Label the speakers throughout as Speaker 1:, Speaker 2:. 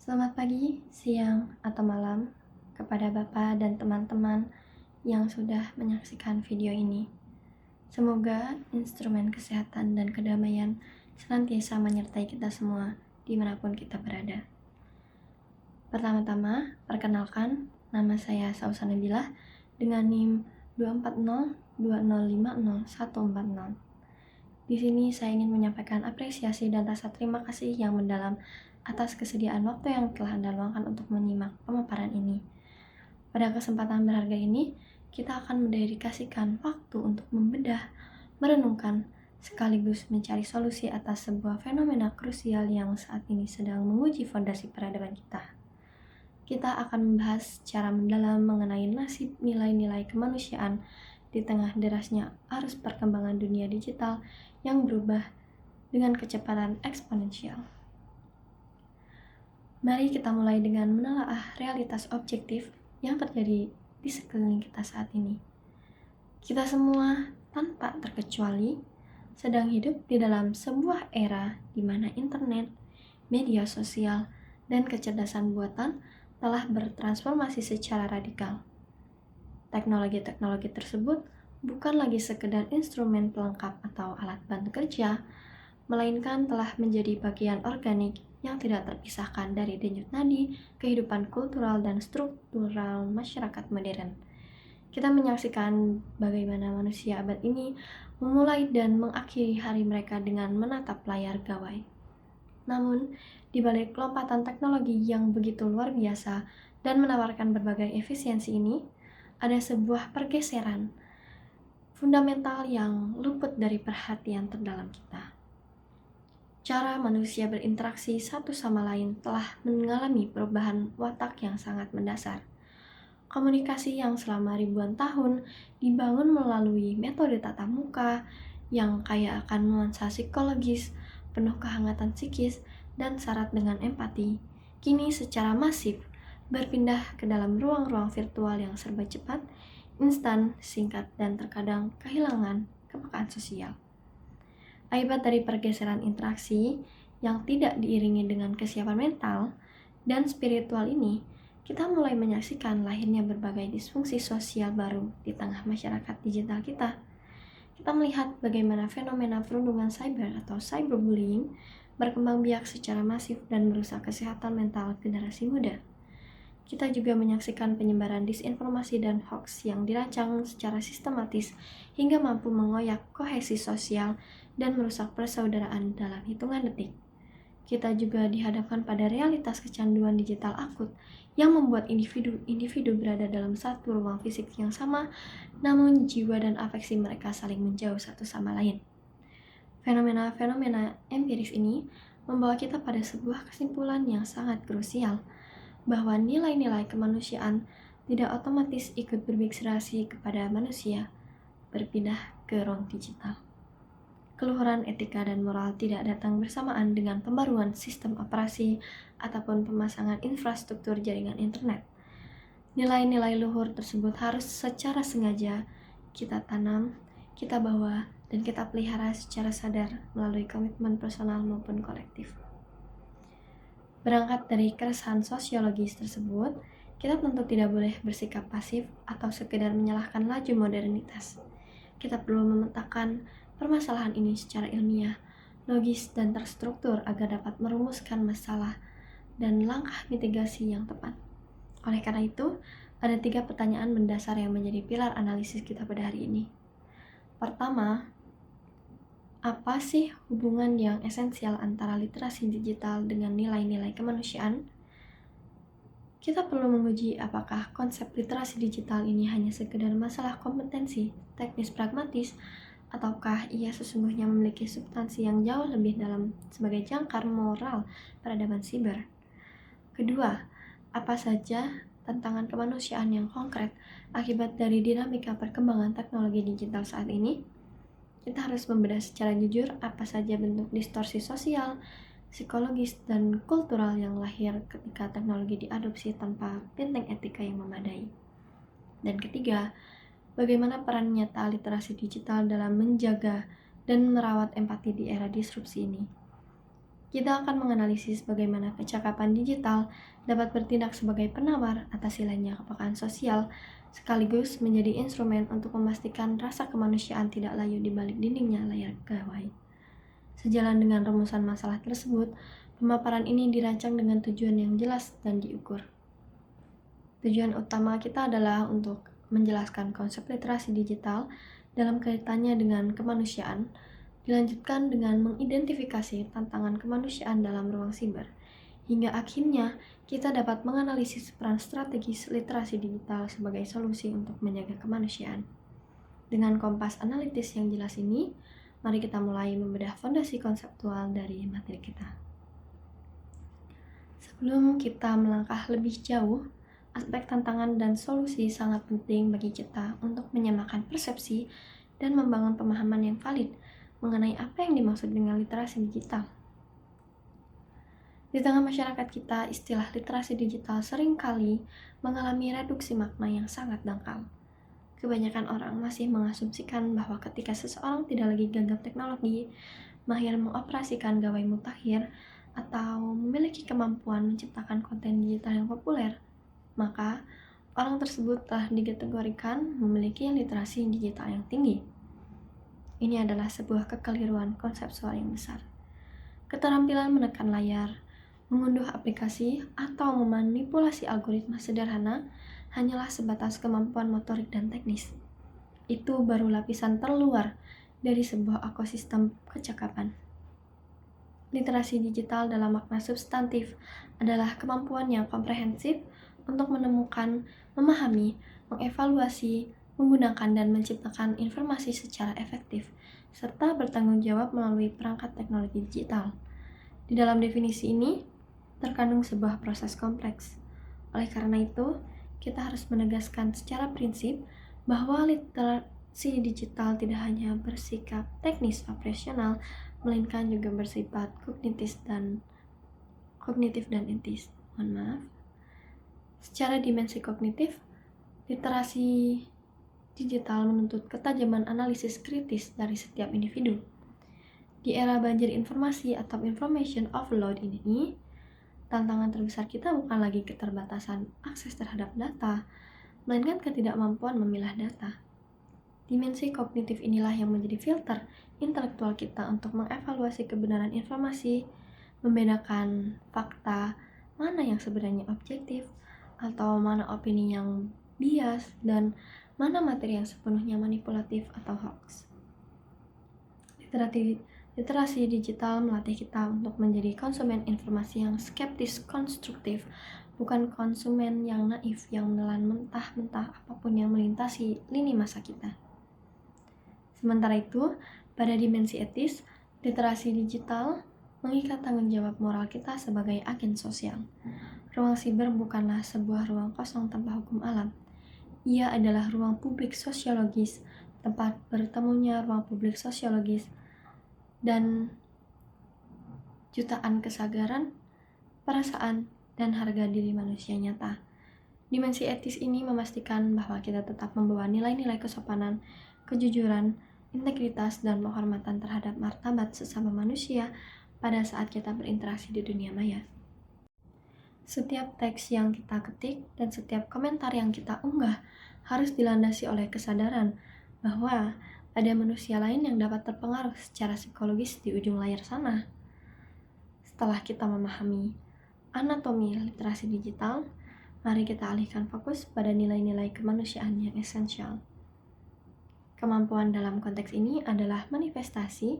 Speaker 1: Selamat pagi, siang, atau malam kepada Bapak dan teman-teman yang sudah menyaksikan video ini. Semoga instrumen kesehatan dan kedamaian senantiasa menyertai kita semua dimanapun kita berada. Pertama-tama, perkenalkan, nama saya Sausa Nabila dengan NIM 24020500140. Di sini saya ingin menyampaikan apresiasi dan rasa terima kasih yang mendalam atas kesediaan waktu yang telah Anda luangkan untuk menyimak pemaparan ini. Pada kesempatan berharga ini, kita akan mendedikasikan waktu untuk membedah, merenungkan, sekaligus mencari solusi atas sebuah fenomena krusial yang saat ini sedang menguji fondasi peradaban kita. Kita akan membahas secara mendalam mengenai nasib nilai-nilai kemanusiaan di tengah derasnya arus perkembangan dunia digital yang berubah dengan kecepatan eksponensial. Mari kita mulai dengan menelaah realitas objektif yang terjadi di sekeliling kita saat ini. Kita semua tanpa terkecuali sedang hidup di dalam sebuah era di mana internet, media sosial, dan kecerdasan buatan telah bertransformasi secara radikal. Teknologi-teknologi tersebut bukan lagi sekedar instrumen pelengkap atau alat bantu kerja, melainkan telah menjadi bagian organik yang tidak terpisahkan dari denyut nadi kehidupan kultural dan struktural masyarakat modern. Kita menyaksikan bagaimana manusia abad ini memulai dan mengakhiri hari mereka dengan menatap layar gawai. Namun, di balik lompatan teknologi yang begitu luar biasa dan menawarkan berbagai efisiensi ini, ada sebuah pergeseran fundamental yang luput dari perhatian terdalam kita. Cara manusia berinteraksi satu sama lain telah mengalami perubahan watak yang sangat mendasar. Komunikasi yang selama ribuan tahun dibangun melalui metode tatap muka yang kaya akan nuansa psikologis, penuh kehangatan psikis, dan syarat dengan empati, kini secara masif berpindah ke dalam ruang-ruang virtual yang serba cepat, instan, singkat, dan terkadang kehilangan kepekaan sosial. Akibat dari pergeseran interaksi yang tidak diiringi dengan kesiapan mental dan spiritual ini, kita mulai menyaksikan lahirnya berbagai disfungsi sosial baru di tengah masyarakat digital kita. Kita melihat bagaimana fenomena perundungan cyber atau cyberbullying berkembang biak secara masif dan merusak kesehatan mental generasi muda. Kita juga menyaksikan penyebaran disinformasi dan hoax yang dirancang secara sistematis hingga mampu mengoyak kohesi sosial dan merusak persaudaraan dalam hitungan detik. Kita juga dihadapkan pada realitas kecanduan digital akut yang membuat individu berada dalam satu ruang fisik yang sama, namun jiwa dan afeksi mereka saling menjauh satu sama lain. Fenomena-fenomena empiris ini membawa kita pada sebuah kesimpulan yang sangat krusial, bahwa nilai-nilai kemanusiaan tidak otomatis ikut bermigrasi kepada manusia, berpindah ke ruang digital. Keluhuran etika dan moral tidak datang bersamaan dengan pembaruan sistem operasi ataupun pemasangan infrastruktur jaringan internet. Nilai-nilai luhur tersebut harus secara sengaja kita tanam, kita bawa, dan kita pelihara secara sadar melalui komitmen personal maupun kolektif. Berangkat dari keresahan sosiologis tersebut, kita tentu tidak boleh bersikap pasif atau sekedar menyalahkan laju modernitas. Kita perlu memetakan permasalahan ini secara ilmiah, logis, dan terstruktur agar dapat merumuskan masalah dan langkah mitigasi yang tepat. Oleh karena itu, ada 3 pertanyaan mendasar yang menjadi pilar analisis kita pada hari ini. Pertama, apa sih hubungan yang esensial antara literasi digital dengan nilai-nilai kemanusiaan? Kita perlu menguji apakah konsep literasi digital ini hanya sekedar masalah kompetensi teknis pragmatis, ataukah ia sesungguhnya memiliki substansi yang jauh lebih dalam sebagai jangkar moral peradaban siber. Kedua, apa saja tantangan kemanusiaan yang konkret akibat dari dinamika perkembangan teknologi digital saat ini? Kita harus membedah secara jujur apa saja bentuk distorsi sosial, psikologis, dan kultural yang lahir ketika teknologi diadopsi tanpa benteng etika yang memadai. Dan ketiga, bagaimana peran nyata literasi digital dalam menjaga dan merawat empati di era disrupsi ini. Kita akan menganalisis bagaimana percakapan digital dapat bertindak sebagai penawar atas hilangnya kepekaan sosial, sekaligus menjadi instrumen untuk memastikan rasa kemanusiaan tidak layu di balik dindingnya layar gawai. Sejalan dengan rumusan masalah tersebut, pemaparan ini dirancang dengan tujuan yang jelas dan diukur. Tujuan utama kita adalah untuk menjelaskan konsep literasi digital dalam kaitannya dengan kemanusiaan, dilanjutkan dengan mengidentifikasi tantangan kemanusiaan dalam ruang siber, hingga akhirnya kita dapat menganalisis peran strategis literasi digital sebagai solusi untuk menjaga kemanusiaan. Dengan kompas analitis yang jelas ini, mari kita mulai membedah fondasi konseptual dari materi kita. Sebelum kita melangkah lebih jauh, aspek tantangan dan solusi sangat penting bagi kita untuk menyamakan persepsi dan membangun pemahaman yang valid mengenai apa yang dimaksud dengan literasi digital. Di tengah masyarakat kita, istilah literasi digital seringkali mengalami reduksi makna yang sangat dangkal. Kebanyakan orang masih mengasumsikan bahwa ketika seseorang tidak lagi gagap teknologi, mahir mengoperasikan gawai mutakhir, atau memiliki kemampuan menciptakan konten digital yang populer, maka orang tersebut telah dikategorikan memiliki literasi digital yang tinggi. Ini adalah sebuah kekeliruan konseptual yang besar. Keterampilan menekan layar, mengunduh aplikasi, atau memanipulasi algoritma sederhana hanyalah sebatas kemampuan motorik dan teknis. Itu baru lapisan terluar dari sebuah ekosistem kecakapan. Literasi digital dalam makna substantif adalah kemampuan yang komprehensif untuk menemukan, memahami, mengevaluasi, menggunakan dan menciptakan informasi secara efektif, serta bertanggung jawab melalui perangkat teknologi digital. Di dalam definisi ini, terkandung sebuah proses kompleks. Oleh karena itu, kita harus menegaskan secara prinsip bahwa literasi digital tidak hanya bersikap teknis operasional, melainkan juga bersifat kognitif dan etis. Mohon maaf. Secara dimensi kognitif, literasi digital menuntut ketajaman analisis kritis dari setiap individu. Di era banjir informasi atau information overload ini, tantangan terbesar kita bukan lagi keterbatasan akses terhadap data, melainkan ketidakmampuan memilah data. Dimensi kognitif inilah yang menjadi filter intelektual kita untuk mengevaluasi kebenaran informasi, membedakan fakta, mana yang sebenarnya objektif, atau mana opini yang bias, dan mana materi yang sepenuhnya manipulatif atau hoax. Literasi digital melatih kita untuk menjadi konsumen informasi yang skeptis konstruktif, bukan konsumen yang naif yang menelan mentah-mentah apapun yang melintasi lini masa kita. Sementara itu, pada dimensi etis, literasi digital mengikat tanggung jawab moral kita sebagai agen sosial. Ruang siber bukanlah sebuah ruang kosong tanpa hukum alam. Ia adalah ruang publik sosiologis, tempat bertemunya ruang publik sosiologis dan jutaan kesadaran, perasaan, dan harga diri manusia nyata. Dimensi etis ini memastikan bahwa kita tetap membawa nilai-nilai kesopanan, kejujuran, integritas, dan penghormatan terhadap martabat sesama manusia pada saat kita berinteraksi di dunia maya. Setiap teks yang kita ketik dan setiap komentar yang kita unggah harus dilandasi oleh kesadaran bahwa ada manusia lain yang dapat terpengaruh secara psikologis di ujung layar sana. Setelah kita memahami anatomi literasi digital, mari kita alihkan fokus pada nilai-nilai kemanusiaan yang esensial. Kemampuan dalam konteks ini adalah manifestasi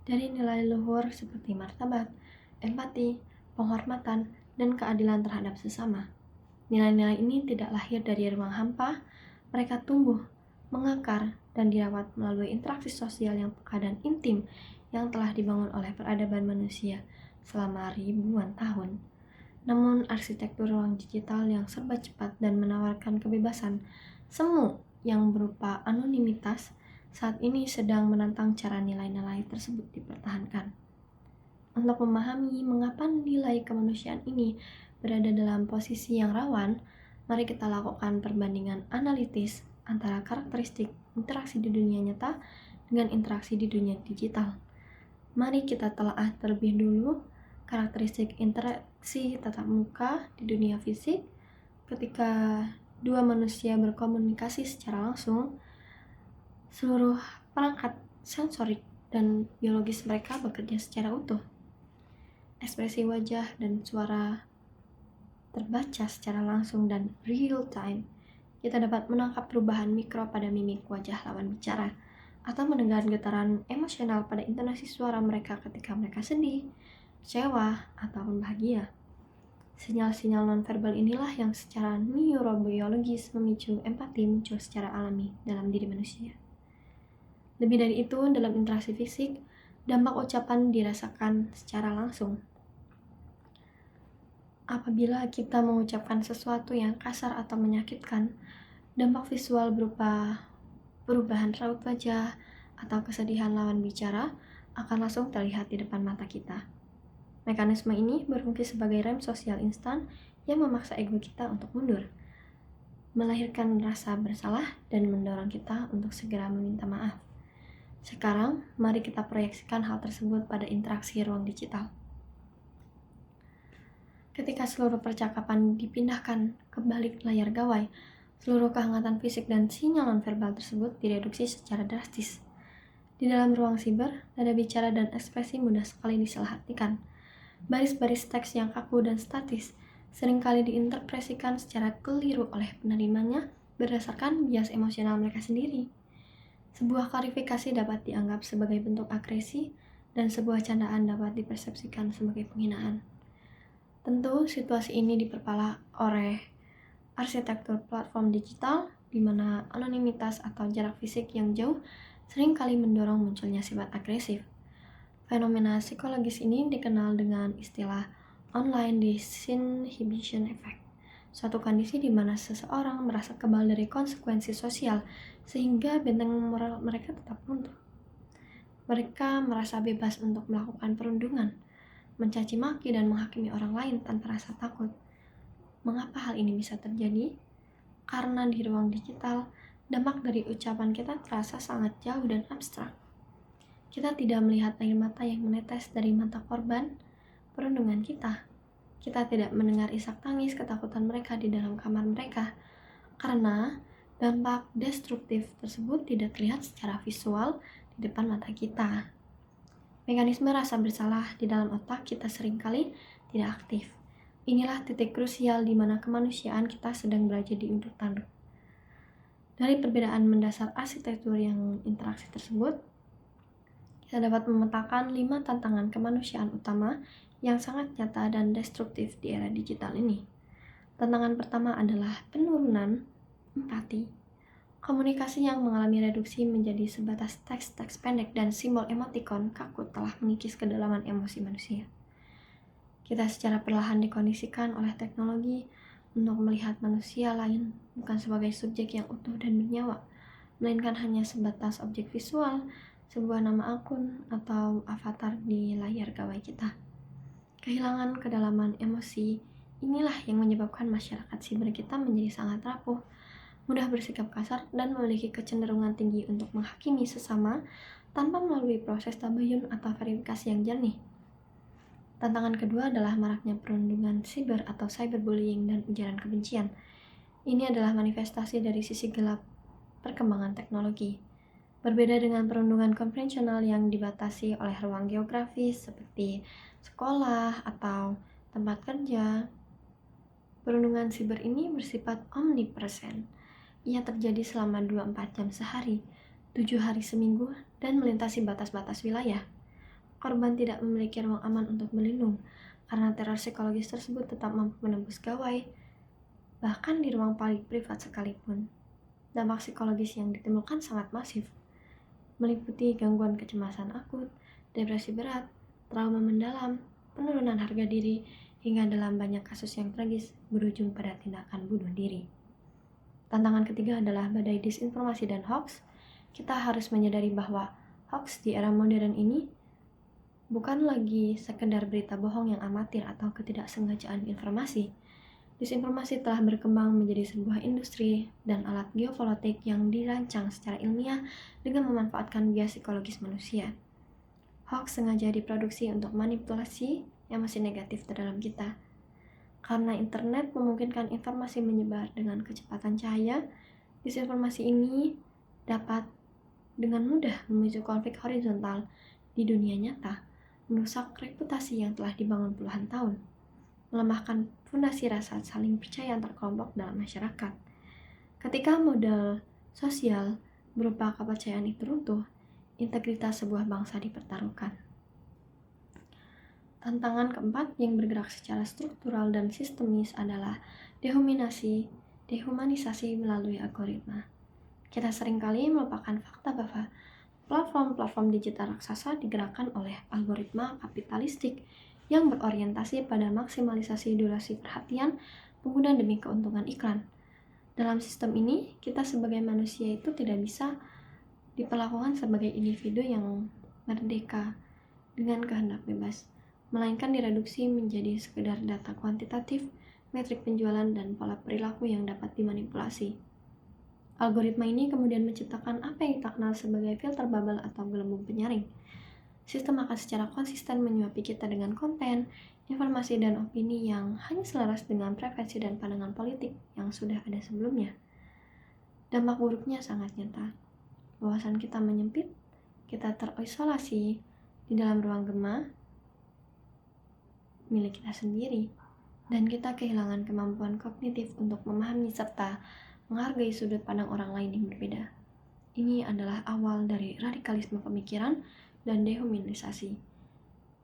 Speaker 1: dari nilai luhur seperti martabat, empati, penghormatan, dan keadilan terhadap sesama. Nilai-nilai ini tidak lahir dari ruang hampa, mereka tumbuh, mengakar, dan dirawat melalui interaksi sosial yang peka dan intim yang telah dibangun oleh peradaban manusia selama ribuan tahun. Namun, arsitektur ruang digital yang serba cepat dan menawarkan kebebasan semu yang berupa anonimitas saat ini sedang menantang cara nilai-nilai tersebut dipertahankan. Untuk memahami mengapa nilai kemanusiaan ini berada dalam posisi yang rawan, mari kita lakukan perbandingan analitis antara karakteristik interaksi di dunia nyata dengan interaksi di dunia digital. Mari kita telaah terlebih dulu karakteristik interaksi tatap muka di dunia fisik. Ketika dua manusia berkomunikasi secara langsung, seluruh perangkat sensorik dan biologis mereka bekerja secara utuh. Ekspresi wajah dan suara terbaca secara langsung dan real time. Kita dapat menangkap perubahan mikro pada mimik wajah lawan bicara, atau mendengar getaran emosional pada intonasi suara mereka ketika mereka sedih, kecewa, ataupun bahagia. Sinyal-sinyal nonverbal inilah yang secara neurobiologis memicu empati muncul secara alami dalam diri manusia. Lebih dari itu, dalam interaksi fisik, dampak ucapan dirasakan secara langsung. Apabila kita mengucapkan sesuatu yang kasar atau menyakitkan, dampak visual berupa perubahan raut wajah atau kesedihan lawan bicara akan langsung terlihat di depan mata kita. Mekanisme ini berfungsi sebagai rem sosial instan yang memaksa ego kita untuk mundur, melahirkan rasa bersalah dan mendorong kita untuk segera meminta maaf. Sekarang, mari kita proyeksikan hal tersebut pada interaksi ruang digital. Ketika seluruh percakapan dipindahkan ke balik layar gawai, seluruh kehangatan fisik dan sinyal nonverbal tersebut direduksi secara drastis. Di dalam ruang siber, nada bicara dan ekspresi mudah sekali disalahartikan. Baris-baris teks yang kaku dan statis seringkali diinterpretasikan secara keliru oleh penerimanya berdasarkan bias emosional mereka sendiri. Sebuah klarifikasi dapat dianggap sebagai bentuk agresi, dan sebuah candaan dapat dipersepsikan sebagai penghinaan. Tentu, situasi ini diperparah oleh arsitektur platform digital, di mana anonimitas atau jarak fisik yang jauh seringkali mendorong munculnya sifat agresif. Fenomena psikologis ini dikenal dengan istilah online disinhibition effect, suatu kondisi di mana seseorang merasa kebal dari konsekuensi sosial sehingga benteng moral mereka tetap runtuh. Mereka merasa bebas untuk melakukan perundungan, mencaci maki dan menghakimi orang lain tanpa rasa takut. Mengapa hal ini bisa terjadi? Karena di ruang digital, dampak dari ucapan kita terasa sangat jauh dan abstrak. Kita tidak melihat air mata yang menetes dari mata korban perundungan kita. Kita tidak mendengar isak tangis ketakutan mereka di dalam kamar mereka, karena dampak destruktif tersebut tidak terlihat secara visual di depan mata kita. Mekanisme rasa bersalah di dalam otak kita seringkali tidak aktif. Inilah titik krusial di mana kemanusiaan kita sedang berada di ujung tanduk. Dari perbedaan mendasar arsitektur yang interaksi tersebut, kita dapat memetakan 5 tantangan kemanusiaan utama yang sangat nyata dan destruktif di era digital ini. Tantangan pertama adalah penurunan empati. Komunikasi yang mengalami reduksi menjadi sebatas teks-teks pendek dan simbol emotikon kaku telah mengikis kedalaman emosi manusia. Kita secara perlahan dikondisikan oleh teknologi untuk melihat manusia lain bukan sebagai subjek yang utuh dan bernyawa, melainkan hanya sebatas objek visual, sebuah nama akun, atau avatar di layar gawai kita. Kehilangan kedalaman emosi inilah yang menyebabkan masyarakat siber kita menjadi sangat rapuh, mudah bersikap kasar, dan memiliki kecenderungan tinggi untuk menghakimi sesama tanpa melalui proses tabayun atau verifikasi yang jernih. Tantangan kedua adalah maraknya perundungan siber atau cyberbullying dan ujaran kebencian. Ini adalah manifestasi dari sisi gelap perkembangan teknologi. Berbeda dengan perundungan konvensional yang dibatasi oleh ruang geografis seperti sekolah atau tempat kerja, perundungan siber ini bersifat omnipresent. Ia terjadi selama 24 jam sehari, 7 hari seminggu, dan melintasi batas-batas wilayah. Korban tidak memiliki ruang aman untuk berlindung, karena teror psikologis tersebut tetap mampu menembus gawai, bahkan di ruang paling privat sekalipun. Dampak psikologis yang ditimbulkan sangat masif, meliputi gangguan kecemasan akut, depresi berat, trauma mendalam, penurunan harga diri, hingga dalam banyak kasus yang tragis berujung pada tindakan bunuh diri. Tantangan ketiga adalah badai disinformasi dan hoax. Kita harus menyadari bahwa hoax di era modern ini bukan lagi sekedar berita bohong yang amatir atau ketidaksengajaan informasi. Disinformasi telah berkembang menjadi sebuah industri dan alat geopolitik yang dirancang secara ilmiah dengan memanfaatkan bias psikologis manusia. Hoax sengaja diproduksi untuk manipulasi emosi negatif terdalam kita. Karena internet memungkinkan informasi menyebar dengan kecepatan cahaya, disinformasi ini dapat dengan mudah memicu konflik horizontal di dunia nyata, merusak reputasi yang telah dibangun puluhan tahun, melemahkan fondasi rasa saling percaya antar kelompok dalam masyarakat. Ketika modal sosial berupa kepercayaan itu runtuh, integritas sebuah bangsa dipertaruhkan. Tantangan keempat yang bergerak secara struktural dan sistemis adalah dehumanisasi melalui algoritma. Kita seringkali melupakan fakta bahwa platform-platform digital raksasa digerakkan oleh algoritma kapitalistik yang berorientasi pada maksimalisasi durasi perhatian pengguna demi keuntungan iklan. Dalam sistem ini, kita sebagai manusia itu tidak bisa diperlakukan sebagai individu yang merdeka dengan kehendak bebas, melainkan direduksi menjadi sekedar data kuantitatif, metrik penjualan, dan pola perilaku yang dapat dimanipulasi. Algoritma ini kemudian menciptakan apa yang kita kenal sebagai filter bubble atau gelembung penyaring. Sistem akan secara konsisten menyuapi kita dengan konten, informasi, dan opini yang hanya selaras dengan preferensi dan pandangan politik yang sudah ada sebelumnya. Dampak buruknya sangat nyata. Wawasan kita menyempit, kita terisolasi di dalam ruang gema milik kita sendiri, dan kita kehilangan kemampuan kognitif untuk memahami serta menghargai sudut pandang orang lain yang berbeda. Ini adalah awal dari radikalisme pemikiran dan dehumanisasi,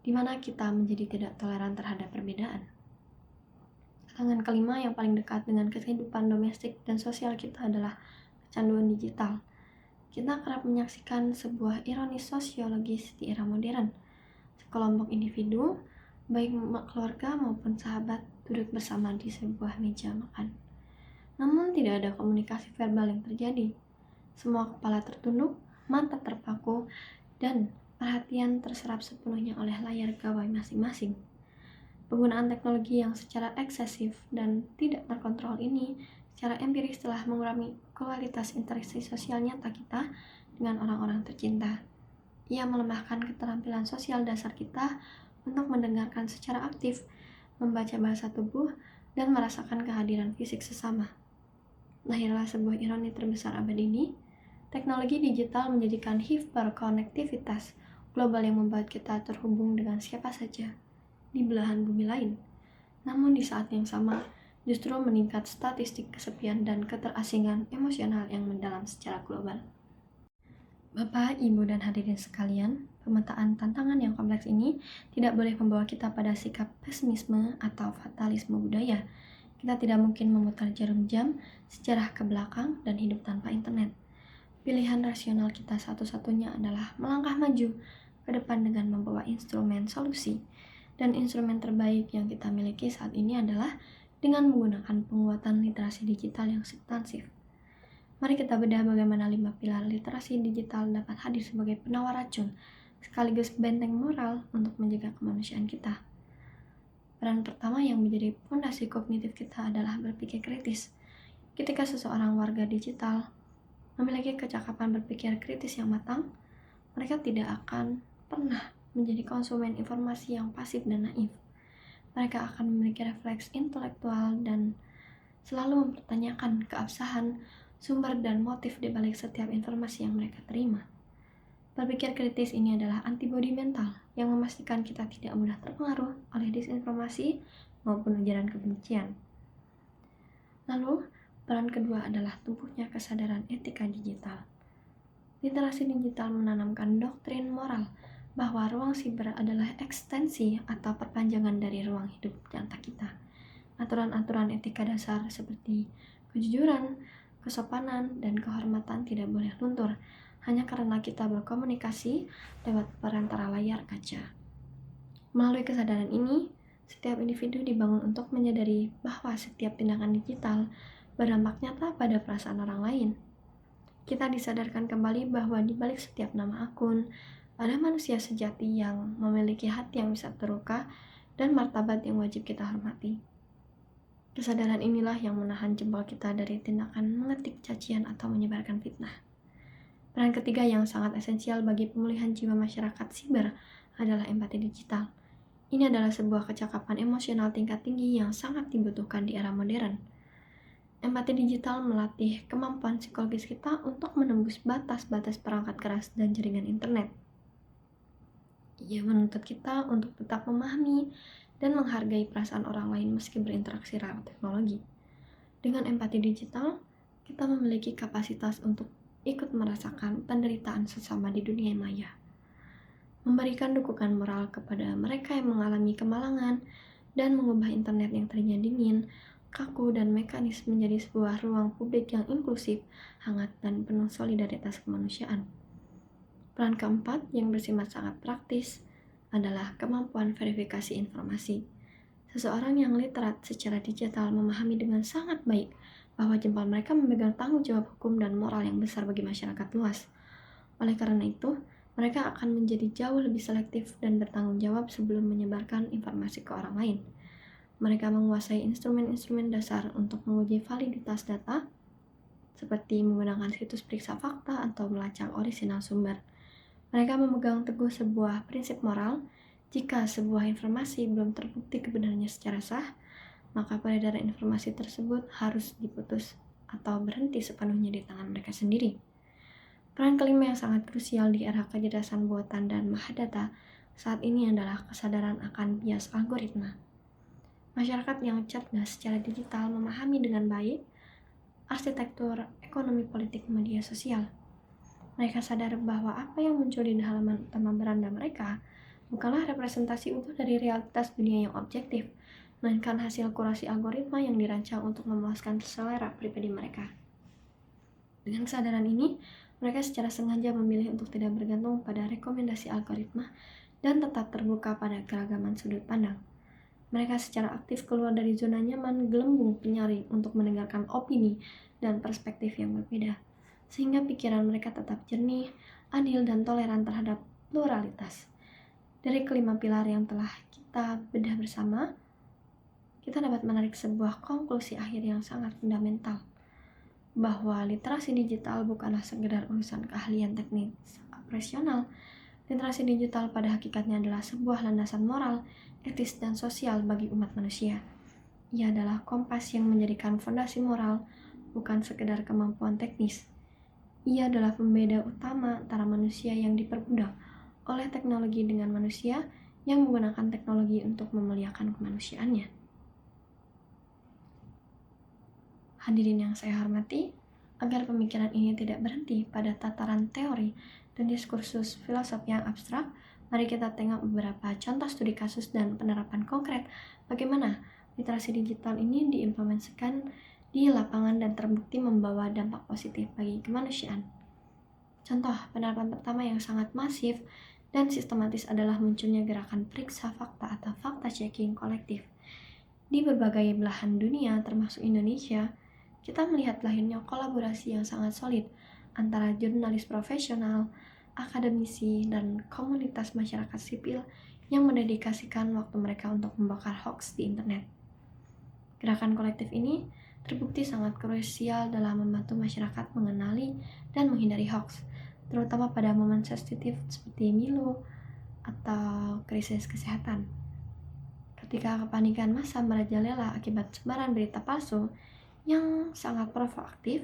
Speaker 1: di mana kita menjadi tidak toleran terhadap perbedaan. Tantangan kelima yang paling dekat dengan kehidupan domestik dan sosial kita adalah kecanduan digital. Kita kerap menyaksikan sebuah ironi sosiologis di era modern. Sekelompok individu, baik keluarga maupun sahabat, duduk bersama di sebuah meja makan. Namun tidak ada komunikasi verbal yang terjadi. Semua kepala tertunduk, mata terpaku, dan perhatian terserap sepenuhnya oleh layar gawai masing-masing. Penggunaan teknologi yang secara eksesif dan tidak terkontrol ini secara empiris telah mengurangi kualitas interaksi sosial nyata kita dengan orang-orang tercinta. Ia melemahkan keterampilan sosial dasar kita untuk mendengarkan secara aktif, membaca bahasa tubuh, dan merasakan kehadiran fisik sesama. Lahirlah sebuah ironi terbesar abad ini. Teknologi digital menjadikan hiperkonektivitas global yang membuat kita terhubung dengan siapa saja di belahan bumi lain. Namun di saat yang sama, justru meningkat statistik kesepian dan keterasingan emosional yang mendalam secara global. Bapak, Ibu, dan hadirin sekalian, pemetaan tantangan yang kompleks ini tidak boleh membawa kita pada sikap pesimisme atau fatalisme budaya. Kita tidak mungkin memutar jarum jam sejarah ke belakang dan hidup tanpa internet. Pilihan rasional kita satu-satunya adalah melangkah maju ke depan dengan membawa instrumen solusi. Dan instrumen terbaik yang kita miliki saat ini adalah dengan menggunakan penguatan literasi digital yang substansif. Mari kita bedah bagaimana 5 pilar literasi digital dapat hadir sebagai penawar racun, sekaligus benteng moral untuk menjaga kemanusiaan kita. Peran pertama yang menjadi fondasi kognitif kita adalah berpikir kritis. Ketika seseorang warga digital memiliki kecakapan berpikir kritis yang matang, mereka tidak akan pernah menjadi konsumen informasi yang pasif dan naif. Mereka akan memiliki refleks intelektual dan selalu mempertanyakan keabsahan, sumber, dan motif di balik setiap informasi yang mereka terima. Berpikir kritis ini adalah antibodi mental yang memastikan kita tidak mudah terpengaruh oleh disinformasi maupun ujaran kebencian. Lalu, peran kedua adalah tumbuhnya kesadaran etika digital. Literasi digital menanamkan doktrin moral bahwa ruang siber adalah ekstensi atau perpanjangan dari ruang hidup nyata kita. Aturan-aturan etika dasar seperti kejujuran, kesopanan, dan kehormatan tidak boleh luntur hanya karena kita berkomunikasi lewat perantara layar kaca. Melalui kesadaran ini, setiap individu dibangun untuk menyadari bahwa setiap tindakan digital berdampak nyata pada perasaan orang lain. Kita disadarkan kembali bahwa di balik setiap nama akun, ada manusia sejati yang memiliki hati yang bisa terluka dan martabat yang wajib kita hormati. Kesadaran inilah yang menahan jempol kita dari tindakan mengetik cacian atau menyebarkan fitnah. Peran ketiga yang sangat esensial bagi pemulihan jiwa masyarakat siber adalah empati digital. Ini adalah sebuah kecakapan emosional tingkat tinggi yang sangat dibutuhkan di era modern. Empati digital melatih kemampuan psikologis kita untuk menembus batas-batas perangkat keras dan jaringan internet. Ia menuntut kita untuk tetap memahami dan menghargai perasaan orang lain meski berinteraksi lewat teknologi. Dengan empati digital, kita memiliki kapasitas untuk ikut merasakan penderitaan sesama di dunia maya. Memberikan dukungan moral kepada mereka yang mengalami kemalangan dan mengubah internet yang tadinya dingin, kaku, dan mekanis menjadi sebuah ruang publik yang inklusif, hangat, dan penuh solidaritas kemanusiaan. Peran keempat yang bersifat sangat praktis adalah kemampuan verifikasi informasi. Seseorang yang literat secara digital memahami dengan sangat baik bahwa jempol mereka memegang tanggung jawab hukum dan moral yang besar bagi masyarakat luas. Oleh karena itu, mereka akan menjadi jauh lebih selektif dan bertanggung jawab sebelum menyebarkan informasi ke orang lain. Mereka menguasai instrumen-instrumen dasar untuk menguji validitas data, seperti menggunakan situs periksa fakta atau melacak orisinal sumber. Mereka memegang teguh sebuah prinsip moral. Jika sebuah informasi belum terbukti kebenarannya secara sah, maka peredaran informasi tersebut harus diputus atau berhenti sepenuhnya di tangan mereka sendiri. Peran kelima yang sangat krusial di era kecerdasan buatan dan mahadata saat ini adalah kesadaran akan bias algoritma. Masyarakat yang cerdas secara digital memahami dengan baik arsitektur ekonomi politik media sosial. Mereka sadar bahwa apa yang muncul di halaman utama beranda mereka bukanlah representasi utuh dari realitas dunia yang objektif, melainkan hasil kurasi algoritma yang dirancang untuk memuaskan selera pribadi mereka. Dengan kesadaran ini, mereka secara sengaja memilih untuk tidak bergantung pada rekomendasi algoritma dan tetap terbuka pada keragaman sudut pandang. Mereka secara aktif keluar dari zona nyaman gelembung penyaring untuk mendengarkan opini dan perspektif yang berbeda, sehingga pikiran mereka tetap jernih, adil, dan toleran terhadap pluralitas. Dari kelima pilar yang telah kita bedah bersama, kita dapat menarik sebuah konklusi akhir yang sangat fundamental, bahwa literasi digital bukanlah sekedar urusan keahlian teknis operasional. Literasi digital pada hakikatnya adalah sebuah landasan moral, etis, dan sosial bagi umat manusia. Ia adalah kompas yang menjadikan fondasi moral, bukan sekedar kemampuan teknis. Ia adalah pembeda utama antara manusia yang diperbudak oleh teknologi dengan manusia yang menggunakan teknologi untuk memuliakan kemanusiaannya. Hadirin yang saya hormati, agar pemikiran ini tidak berhenti pada tataran teori dan diskursus filosofi yang abstrak, mari kita tengok beberapa contoh studi kasus dan penerapan konkret bagaimana literasi digital ini diimplementasikan di lapangan dan terbukti membawa dampak positif bagi kemanusiaan. Contoh penerapan pertama yang sangat masif dan sistematis adalah munculnya gerakan periksa fakta atau fakta checking kolektif. Di berbagai belahan dunia termasuk Indonesia, kita melihat lahirnya kolaborasi yang sangat solid antara jurnalis profesional, akademisi, dan komunitas masyarakat sipil yang mendedikasikan waktu mereka untuk membakar hoax di internet. Gerakan kolektif ini terbukti sangat krusial dalam membantu masyarakat mengenali dan menghindari hoax, terutama pada momen sensitif seperti Milu atau krisis kesehatan. Ketika kepanikan massa merajalela akibat sebaran berita palsu yang sangat provokatif,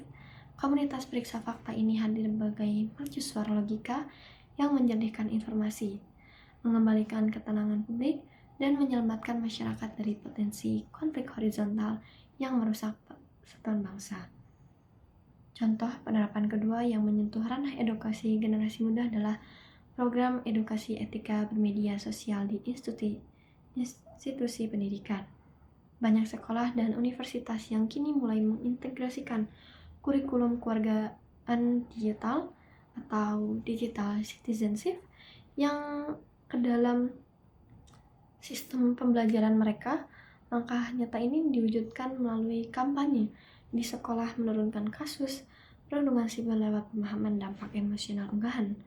Speaker 1: komunitas periksa fakta ini hadir sebagai mercusuar logika yang menjernihkan informasi, mengembalikan ketenangan publik, dan menyelamatkan masyarakat dari potensi konflik horizontal yang merusak persatuan bangsa. Contoh penerapan kedua yang menyentuh ranah edukasi generasi muda adalah program edukasi etika bermedia sosial di institusi pendidikan. Banyak sekolah dan universitas yang kini mulai mengintegrasikan kurikulum kewargaan digital atau digital citizenship yang ke dalam sistem pembelajaran mereka. Langkah nyata ini diwujudkan melalui kampanye di sekolah menurunkan kasus perundungan siber lewat pemahaman dampak emosional unggahan.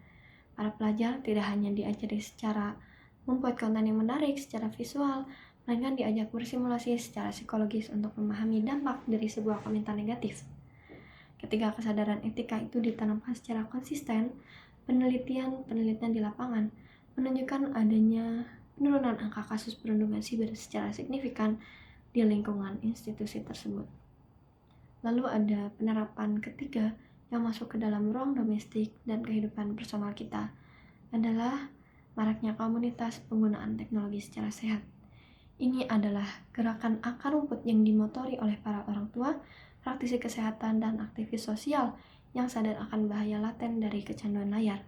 Speaker 1: Para pelajar tidak hanya diajari secara membuat konten yang menarik secara visual, melainkan diajak bersimulasi secara psikologis untuk memahami dampak dari sebuah komentar negatif. Ketika kesadaran etika itu ditanamkan secara konsisten, penelitian di lapangan menunjukkan adanya penurunan angka kasus perundungan siber secara signifikan di lingkungan institusi tersebut. Lalu ada penerapan ketiga yang masuk ke dalam ruang domestik dan kehidupan personal kita adalah maraknya komunitas penggunaan teknologi secara sehat. Ini adalah gerakan akar rumput yang dimotori oleh para orang tua, praktisi kesehatan, dan aktivis sosial yang sadar akan bahaya laten dari kecanduan layar.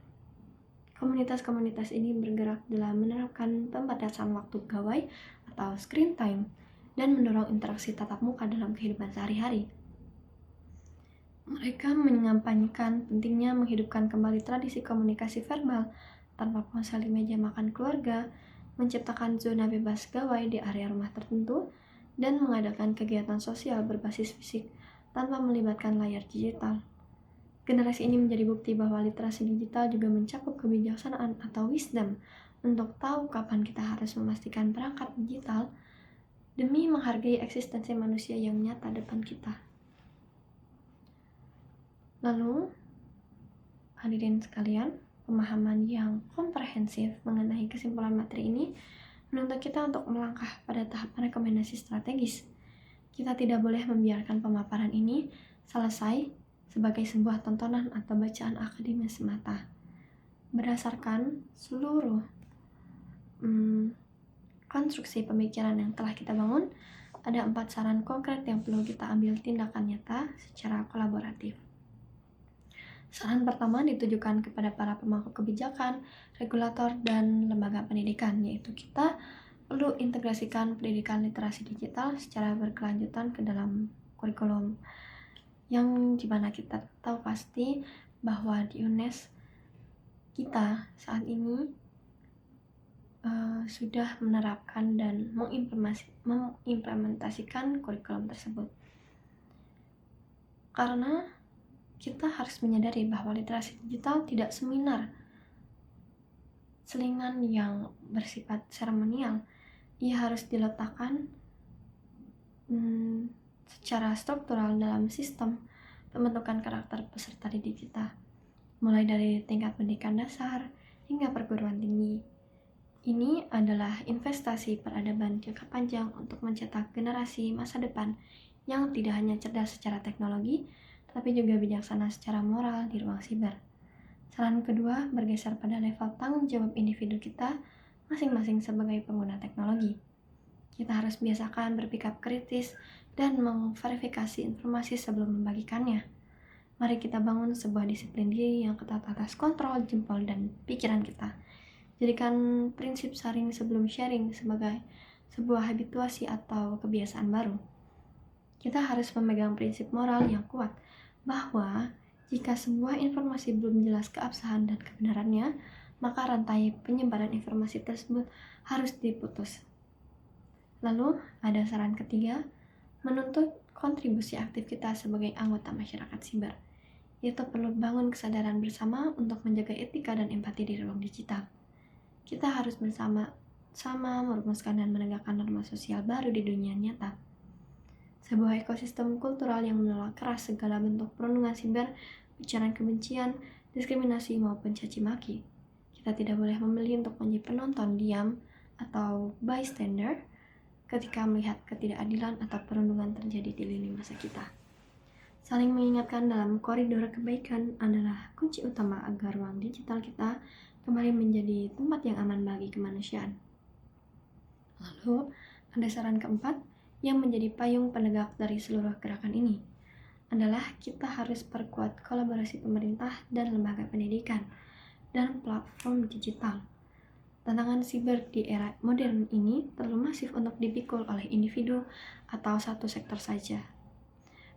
Speaker 1: Komunitas-komunitas ini bergerak dalam menerapkan pembatasan waktu gawai atau screen time dan mendorong interaksi tatap muka dalam kehidupan sehari-hari. Mereka menyampaikan pentingnya menghidupkan kembali tradisi komunikasi verbal tanpa ponsel di meja makan keluarga, menciptakan zona bebas gawai di area rumah tertentu, dan mengadakan kegiatan sosial berbasis fisik tanpa melibatkan layar digital. Generasi ini menjadi bukti bahwa literasi digital juga mencakup kebijaksanaan atau wisdom untuk tahu kapan kita harus memastikan perangkat digital demi menghargai eksistensi manusia yang nyata depan kita. Lalu, hadirin sekalian, pemahaman yang komprehensif mengenai kesimpulan materi ini menuntut kita untuk melangkah pada tahap rekomendasi strategis. Kita tidak boleh membiarkan pemaparan ini selesai sebagai sebuah tontonan atau bacaan akademis semata. Berdasarkan seluruh konstruksi pemikiran yang telah kita bangun, ada 4 saran konkret yang perlu kita ambil tindakan nyata secara kolaboratif. Saran pertama ditujukan kepada para pemangku kebijakan, regulator, dan lembaga pendidikan, yaitu kita perlu integrasikan pendidikan literasi digital secara berkelanjutan ke dalam kurikulum, yang dimana kita tahu pasti bahwa di UNES kita saat ini sudah menerapkan dan mengimplementasikan kurikulum tersebut. Karena kita harus menyadari bahwa literasi digital tidak seminar selingan yang bersifat seremonial. Ia harus diletakkan secara struktural dalam sistem pembentukan karakter peserta didik kita, mulai dari tingkat pendidikan dasar hingga perguruan tinggi. Ini adalah investasi peradaban jangka panjang untuk mencetak generasi masa depan yang tidak hanya cerdas secara teknologi, tapi juga bijaksana secara moral di ruang siber. Saran kedua bergeser pada level tanggung jawab individu kita masing-masing sebagai pengguna teknologi. Kita harus biasakan berpikir kritis dan memverifikasi informasi sebelum membagikannya. Mari kita bangun sebuah disiplin diri yang ketat atas kontrol jempol dan pikiran kita. Jadikan prinsip sharing sebelum sharing sebagai sebuah habituasi atau kebiasaan baru. Kita harus memegang prinsip moral yang kuat, bahwa jika sebuah informasi belum jelas keabsahan dan kebenarannya, maka rantai penyebaran informasi tersebut harus diputus. Lalu, ada saran ketiga, menuntut kontribusi aktif kita sebagai anggota masyarakat siber, yaitu perlu bangun kesadaran bersama untuk menjaga etika dan empati di ruang digital. Kita harus bersama-sama merumuskan dan menegakkan norma sosial baru di dunia nyata. Sebuah ekosistem kultural yang menolak keras segala bentuk perundungan siber, ujaran kebencian, diskriminasi maupun caci maki. Kita tidak boleh memilih untuk menjadi penonton diam atau bystander ketika melihat ketidakadilan atau perundungan terjadi di lini masa kita. Saling mengingatkan dalam koridor kebaikan adalah kunci utama agar ruang digital kita kembali menjadi tempat yang aman bagi kemanusiaan. Lalu, ada saran keempat yang menjadi payung penegak dari seluruh gerakan ini adalah kita harus perkuat kolaborasi pemerintah dan lembaga pendidikan dan platform digital. Tantangan siber di era modern ini terlalu masif untuk dipikul oleh individu atau satu sektor saja.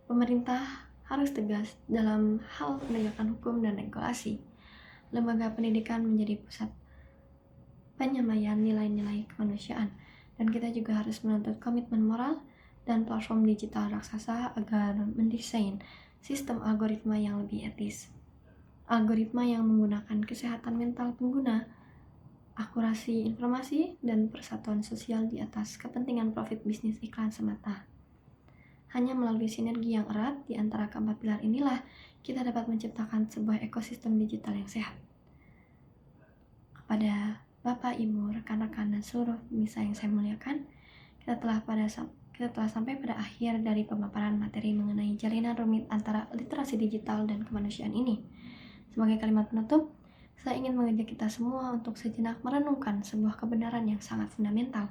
Speaker 1: Pemerintah harus tegas dalam hal penegakan hukum dan regulasi. Lembaga pendidikan menjadi pusat penyampaian nilai-nilai kemanusiaan, dan kita juga harus menuntut komitmen moral dan platform digital raksasa agar mendesain sistem algoritma yang lebih etis. Algoritma yang menggunakan kesehatan mental pengguna, akurasi informasi, dan persatuan sosial di atas kepentingan profit bisnis iklan semata. Hanya melalui sinergi yang erat di antara keempat pilar inilah kita dapat menciptakan sebuah ekosistem digital yang sehat. Kepada Bapak, Ibu, rekan-rekan, dan seluruh pemirsa yang saya muliakan, kita telah sampai pada akhir dari pemaparan materi mengenai jalinan rumit antara literasi digital dan kemanusiaan ini. Sebagai kalimat penutup, saya ingin mengajak kita semua untuk sejenak merenungkan sebuah kebenaran yang sangat fundamental,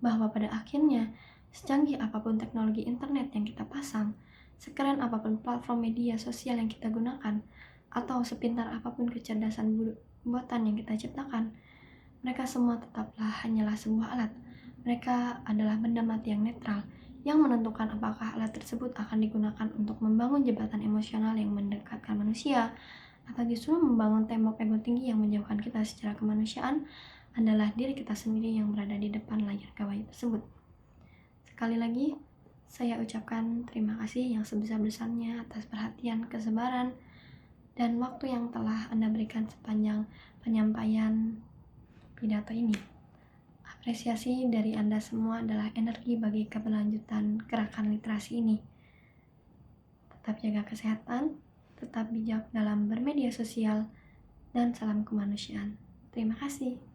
Speaker 1: bahwa pada akhirnya, secanggih apapun teknologi internet yang kita pasang, sekeren apapun platform media sosial yang kita gunakan, atau sepintar apapun kecerdasan buatan yang kita ciptakan, mereka semua tetaplah hanyalah sebuah alat. Mereka adalah benda mati yang netral, yang menentukan apakah alat tersebut akan digunakan untuk membangun jembatan emosional yang mendekatkan manusia, atau justru membangun tembok ego tinggi yang menjauhkan kita secara kemanusiaan, adalah diri kita sendiri yang berada di depan layar gawai tersebut. Sekali lagi, saya ucapkan terima kasih yang sebesar-besarnya atas perhatian, kesabaran, dan waktu yang telah Anda berikan sepanjang penyampaian pidato ini. Apresiasi dari Anda semua adalah energi bagi keberlanjutan gerakan literasi ini. Tetap jaga kesehatan, tetap bijak dalam bermedia sosial, dan salam kemanusiaan. Terima kasih.